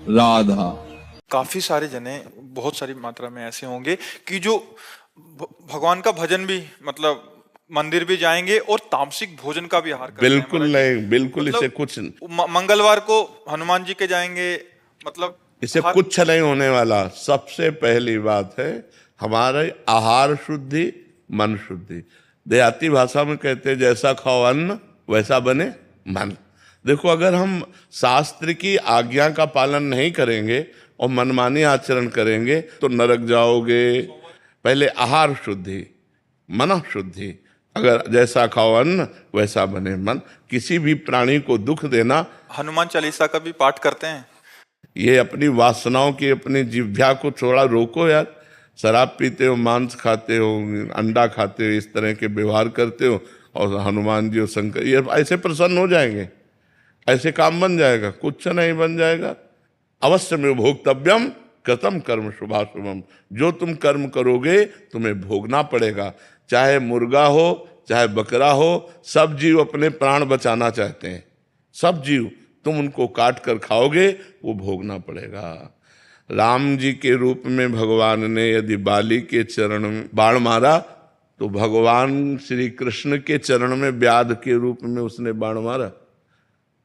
राधा। काफी सारे जने बहुत सारी मात्रा में ऐसे होंगे कि जो भगवान का भजन भी मतलब मंदिर भी जाएंगे और तामसिक भोजन का भी आहार करते हैं बिल्कुल महाराज जी। नहीं, बिल्कुल इसे मतलब कुछ, मंगलवार को हनुमान जी के जाएंगे, मतलब इसे हर कुछ नहीं होने वाला। सबसे पहली बात है हमारे आहार शुद्धि, मन शुद्धि। देहाती भाषा में कहते हैं जैसा खाओ अन्न वैसा बने मन। देखो, अगर हम शास्त्र की आज्ञा का पालन नहीं करेंगे और मनमानी आचरण करेंगे तो नरक जाओगे। पहले आहार शुद्धि, मन शुद्धि। अगर जैसा खाओ अन्न वैसा बने मन। किसी भी प्राणी को दुख देना, हनुमान चालीसा का भी पाठ करते हैं। ये अपनी वासनाओं की, अपनी जिह्वा को थोड़ा रोको यार। शराब पीते हो, मांस खाते हो, अंडा खाते हो, इस तरह के व्यवहार करते हो, और हनुमान जी और शंकर ये ऐसे प्रसन्न हो जाएंगे, ऐसे काम बन जाएगा? कुछ नहीं बन जाएगा। अवश्य में भोक्तव्यम कृतम कर्म शुभाशुभम। जो तुम कर्म करोगे तुम्हें भोगना पड़ेगा। चाहे मुर्गा हो, चाहे बकरा हो, सब जीव अपने प्राण बचाना चाहते हैं। सब जीव, तुम उनको काट कर खाओगे, वो भोगना पड़ेगा। राम जी के रूप में भगवान ने यदि बाली के चरण में बाण मारा, तो भगवान श्री कृष्ण के चरण में व्याध के रूप में उसने बाण मारा।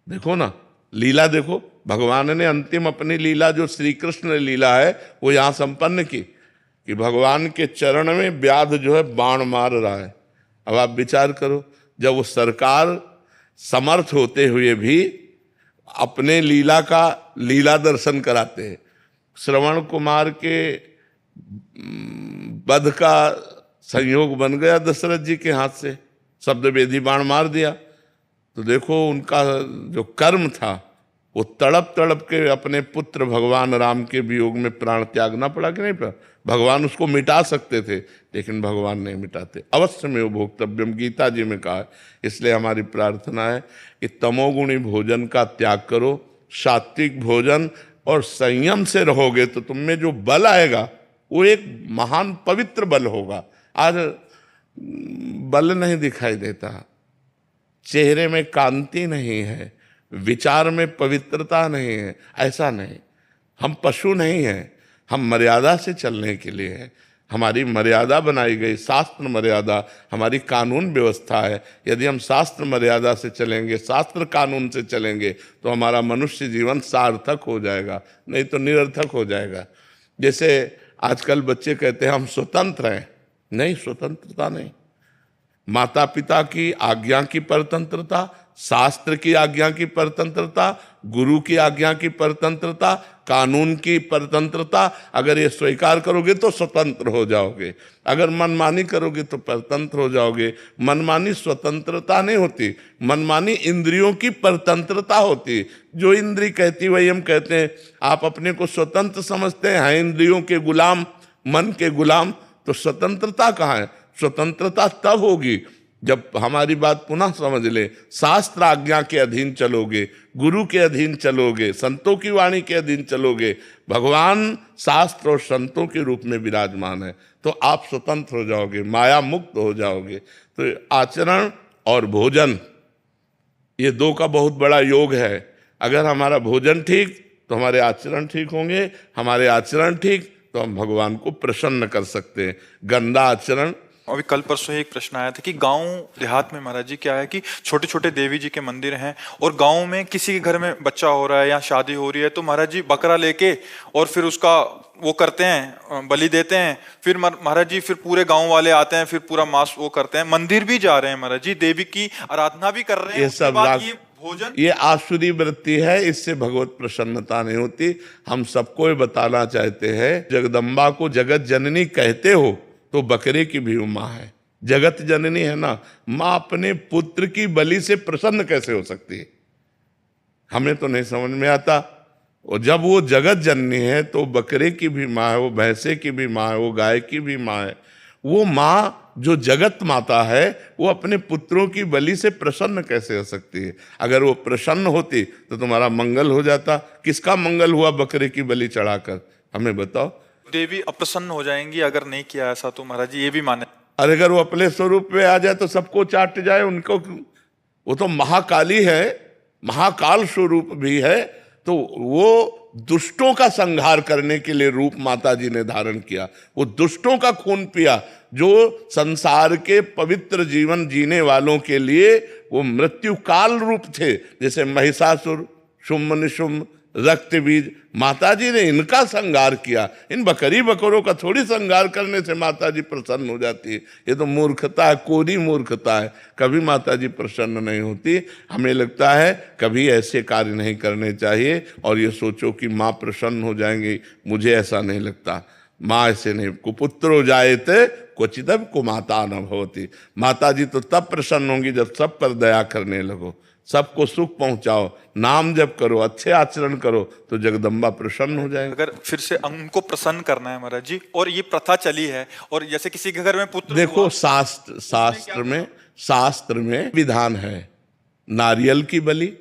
देखो ना, लीला देखो। भगवान ने अंतिम अपनी लीला, जो श्री कृष्ण लीला है, वो यहाँ संपन्न की कि भगवान के चरण में व्याध जो है बाण मार रहा है। अब आप विचार करो, जब वो सरकार समर्थ होते हुए भी अपने लीला का लीला दर्शन कराते हैं। श्रवण कुमार के वध का संयोग बन गया दशरथ जी के हाथ से, शब्द वेदी बाण मार दिया। तो देखो, उनका जो कर्म था वो तड़प तड़प के अपने पुत्र भगवान राम के वियोग में प्राण त्यागना पड़ा कि नहीं पड़ा? भगवान उसको मिटा सकते थे, लेकिन भगवान नहीं मिटाते। अवश्य में वो भोक्तव्यम, गीता जी में कहा है। इसलिए हमारी प्रार्थना है कि तमोगुणी भोजन का त्याग करो, सात्विक भोजन और संयम से रहोगे तो तुम में जो बल आएगा वो एक महान पवित्र बल होगा। आज बल नहीं दिखाई देता, चेहरे में कांति नहीं है, विचार में पवित्रता नहीं है। ऐसा नहीं, हम पशु नहीं हैं, हम मर्यादा से चलने के लिए हैं। हमारी मर्यादा बनाई गई, शास्त्र मर्यादा हमारी कानून व्यवस्था है। यदि हम शास्त्र मर्यादा से चलेंगे, शास्त्र कानून से चलेंगे, तो हमारा मनुष्य जीवन सार्थक हो जाएगा, नहीं तो निरर्थक हो जाएगा। जैसे आजकल बच्चे कहते हैं हम स्वतंत्र हैं। नहीं, स्वतंत्रता नहीं। माता पिता की आज्ञा की परतंत्रता, शास्त्र की आज्ञा की परतंत्रता, गुरु की आज्ञा की परतंत्रता, कानून की परतंत्रता, अगर ये स्वीकार करोगे तो स्वतंत्र हो जाओगे। अगर मनमानी करोगे तो परतंत्र हो जाओगे। मनमानी स्वतंत्रता नहीं होती, मनमानी इंद्रियों की परतंत्रता होती। जो इंद्री कहती वही हम कहते हैं। आप अपने को स्वतंत्र समझते हैं, इंद्रियों के गुलाम, मन के गुलाम, तो स्वतंत्रता कहाँ है? स्वतंत्रता तब होगी जब हमारी बात पुनः समझ ले। शास्त्र आज्ञा के अधीन चलोगे, गुरु के अधीन चलोगे, संतों की वाणी के अधीन चलोगे। भगवान शास्त्र और संतों के रूप में विराजमान है, तो आप स्वतंत्र हो जाओगे, माया मुक्त हो जाओगे। तो आचरण और भोजन, ये दो का बहुत बड़ा योग है। अगर हमारा भोजन ठीक तो हमारे आचरण ठीक होंगे, हमारे आचरण ठीक तो हम भगवान को प्रसन्न कर सकते हैं। गंदा आचरण, अभी कल परसों ही एक प्रश्न आया था कि गांव देहात में महाराज जी क्या है कि छोटे छोटे देवी जी के मंदिर हैं, और गांव में किसी के घर में बच्चा हो रहा है या शादी हो रही है, तो महाराज जी बकरा लेके और फिर उसका वो करते हैं, बलि देते हैं। फिर महाराज जी फिर पूरे गांव वाले आते हैं, फिर पूरा मांस वो करते हैं। मंदिर भी जा रहे हैं महाराज जी, देवी की आराधना भी कर रहे हैं। ये उसके सब बाद ये भोजन, ये आसुरी वृत्ति है, इससे भगवत प्रसन्नता नहीं होती। हम सबको ये बताना चाहते हैं, जगदम्बा को जगत जननी कहते हो तो बकरे की भी माँ है। जगत जननी है ना, माँ अपने पुत्र की बलि से प्रसन्न कैसे हो सकती है? हमें तो नहीं समझ में आता। और जब वो जगत जननी है तो बकरे की भी माँ है, वो भैंसे की भी माँ है, वो गाय की भी माँ है। वो माँ जो जगत माता है, वो अपने पुत्रों की बलि से प्रसन्न कैसे हो सकती है? अगर वो प्रसन्न होती तो तुम्हारा मंगल हो जाता। किसका मंगल हुआ बकरे की बलि चढ़ाकर? हमें बताओ। देवी अप्रसन्न हो जाएंगी अगर नहीं किया ऐसा, तो महाराज जी ये भी माने। और अगर वो अपने स्वरूप में आ जाए तो सबको चाट जाए उनको। वो तो महाकाली है, महाकाल स्वरूप भी है, तो वो दुष्टों का संहार करने के लिए रूप माता जी ने धारण किया, वो दुष्टों का खून पिया, जो संसार के पवित्र जीवन जीने वालों के लिए वो मृत्यु काल रूप थे, जैसे महिषासुर, शुम्भ निशुम्भ, रक्त बीज। माता जी ने इनका संहार किया। इन बकरी बकरों का थोड़ी संहार करने से माता जी प्रसन्न हो जाती है। ये तो मूर्खता है, कोरी मूर्खता है। कभी माता जी प्रसन्न नहीं होती। हमें लगता है कभी ऐसे कार्य नहीं करने चाहिए और ये सोचो कि माँ प्रसन्न हो जाएंगी, मुझे ऐसा नहीं लगता। माँ ऐसे नहीं, कुपुत्रो जायते क्वचिदपि कुमाता न भवति। माता जी तो तब प्रसन्न होंगी जब सब पर दया करने लगो, सबको सुख पहुंचाओ, नाम जप करो, अच्छे आचरण करो, तो जगदम्बा प्रसन्न हो जाएगी। अगर फिर से उनको प्रसन्न करना है महाराज जी, और ये प्रथा चली है, और जैसे किसी के घर में पुत्र देखो शास्त्र में विधान है, नारियल की बलि,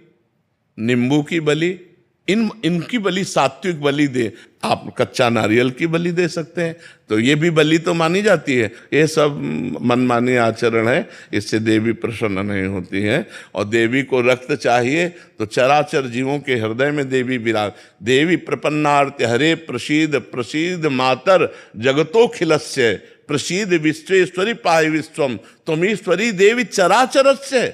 नींबू की बलि, इनकी बलि सात्विक बलि दे। आप कच्चा नारियल की बलि दे सकते हैं, तो ये भी बलि तो मानी जाती है। ये सब मनमानी आचरण है, इससे देवी प्रसन्न नहीं होती है। और देवी को रक्त चाहिए तो चराचर जीवों के हृदय में देवी विराज। देवी प्रपन्नार्थ हरे प्रसीद प्रसीद मातर जगतोखिलस्य प्रसीद विश्वेश्वरी पाहि विश्वम त्वमीश्वरी देवी चराचरस्य।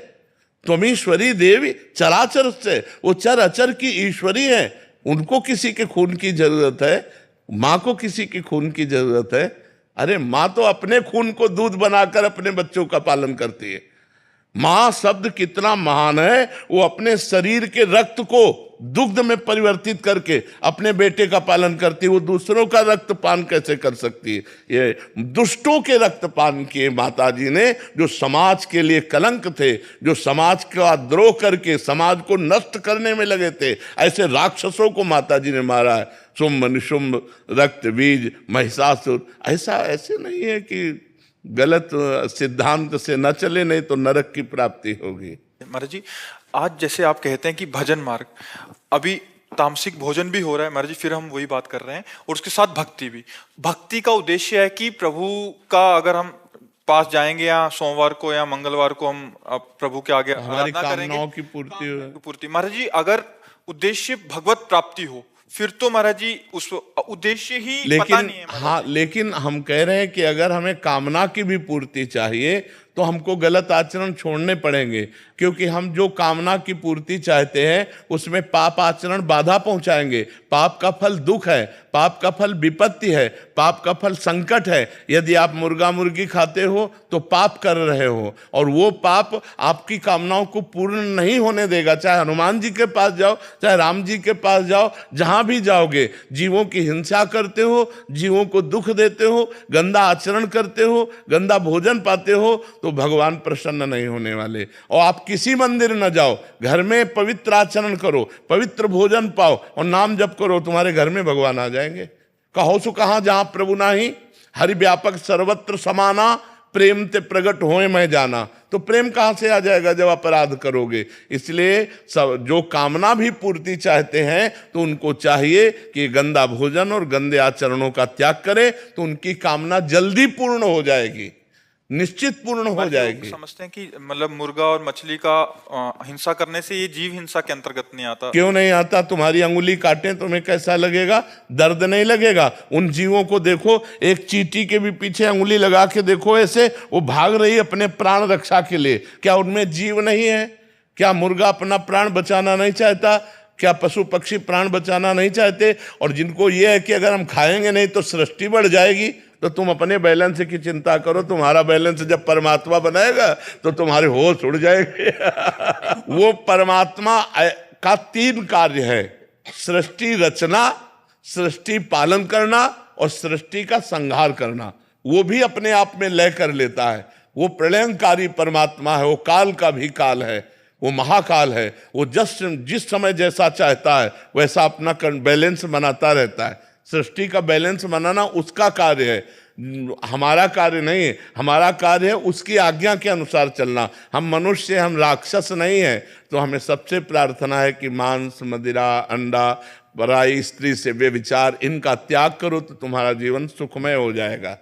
त्वमीश्वरी देवी चराचर से, वो चर अचर की ईश्वरी है। उनको किसी के खून की जरूरत है, माँ को किसी की खून की जरूरत है। अरे माँ तो अपने खून को दूध बनाकर अपने बच्चों का पालन करती है। माँ शब्द कितना महान है, वो अपने शरीर के रक्त को दुग्ध में परिवर्तित करके अपने बेटे का पालन करती है। वो दूसरों का रक्तपान कैसे कर सकती है? ये दुष्टों के रक्तपान किए माता जी ने, जो समाज के लिए कलंक थे, जो समाज का द्रोह करके समाज को नष्ट करने में लगे थे। ऐसे राक्षसों को माता जी ने मारा है। शुम्भ निशुम्भ, रक्त बीज, महिषासुर। ऐसे नहीं है कि गलत सिद्धांत से न चले, नहीं तो नरक की प्राप्ति होगी। महाराज जी, आज जैसे आप कहते हैं कि भजन मार्ग, अभी तामसिक भोजन भी हो रहा है महाराज जी, फिर हम वही बात कर रहे हैं, और उसके साथ भक्ति भी। भक्ति का उद्देश्य है कि प्रभु का अगर हम पास जाएंगे या सोमवार को या मंगलवार को हम प्रभु के आगे हमारी आराधना कामनाओं करेंगे, की पूर्ति। महाराज जी, अगर उद्देश्य भगवत प्राप्ति हो, फिर तो महाराज जी उस उद्देश्य ही पता नहीं है। हाँ, लेकिन हम कह रहे हैं कि अगर हमें कामना की भी पूर्ति चाहिए तो हमको गलत आचरण छोड़ने पड़ेंगे, क्योंकि हम जो कामना की पूर्ति चाहते हैं उसमें पाप आचरण बाधा पहुंचाएंगे। पाप का फल दुख है, पाप का फल विपत्ति है, पाप का फल संकट है। यदि आप मुर्गा मुर्गी खाते हो तो पाप कर रहे हो, और वो पाप आपकी कामनाओं को पूर्ण नहीं होने देगा। चाहे हनुमान जी के पास जाओ, चाहे राम जी के पास जाओ, जहां भी जाओगे जीवों की हिंसा करते हो, जीवों को दुख देते हो, गंदा आचरण करते हो, गंदा भोजन पाते हो, तो भगवान प्रसन्न नहीं होने वाले। और आप किसी मंदिर न जाओ, घर में पवित्र आचरण करो, पवित्र भोजन पाओ और नाम जप करो, तुम्हारे घर में भगवान आ जाएंगे। कहो सो कहां जहां प्रभु नाही, हरि व्यापक सर्वत्र समाना, प्रेम ते प्रगट होए मैं जाना। तो प्रेम कहां से आ जाएगा जब अपराध करोगे? इसलिए सब जो कामना भी पूर्ति चाहते हैं तो उनको चाहिए कि गंदा भोजन और गंदे आचरणों का त्याग करें, तो उनकी कामना जल्दी पूर्ण हो जाएगी, निश्चित पूर्ण हो जाएगी। समझते हैं कि मतलब मुर्गा और मछली का हिंसा करने से ये जीव हिंसा के अंतर्गत नहीं आता। क्यों नहीं आता? तुम्हारी अंगुली काटें तुम्हें कैसा लगेगा? दर्द नहीं लगेगा? उन जीवों को देखो, एक चींटी के भी पीछे अंगुली लगा के देखो, ऐसे वो भाग रही है अपने प्राण रक्षा के लिए। क्या उनमें जीव नहीं है? क्या मुर्गा अपना प्राण बचाना नहीं चाहता? क्या पशु पक्षी प्राण बचाना नहीं चाहते? और जिनको ये है कि अगर हम खाएंगे नहीं तो सृष्टि बढ़ जाएगी, तो तुम अपने बैलेंस की चिंता करो। तुम्हारा बैलेंस जब परमात्मा बनाएगा तो तुम्हारे होश उड़ जाएंगे। वो परमात्मा का 3 कार्य है: सृष्टि रचना, सृष्टि पालन करना और सृष्टि का संहार करना। वो भी अपने आप में लय कर लेता है। वो प्रलयंकारी परमात्मा है, वो काल का भी काल है, वो महाकाल है। वो जिस समय जैसा चाहता है वैसा अपना बैलेंस बनाता रहता है। सृष्टि का बैलेंस बनाना उसका कार्य है, हमारा कार्य नहीं है। हमारा कार्य है उसकी आज्ञा के अनुसार चलना। हम मनुष्य, हम राक्षस नहीं है। तो हमें सबसे प्रार्थना है कि मांस, मदिरा, अंडा, पराई स्त्री से व्यभिचार, इनका त्याग करो तो तुम्हारा जीवन सुखमय हो जाएगा।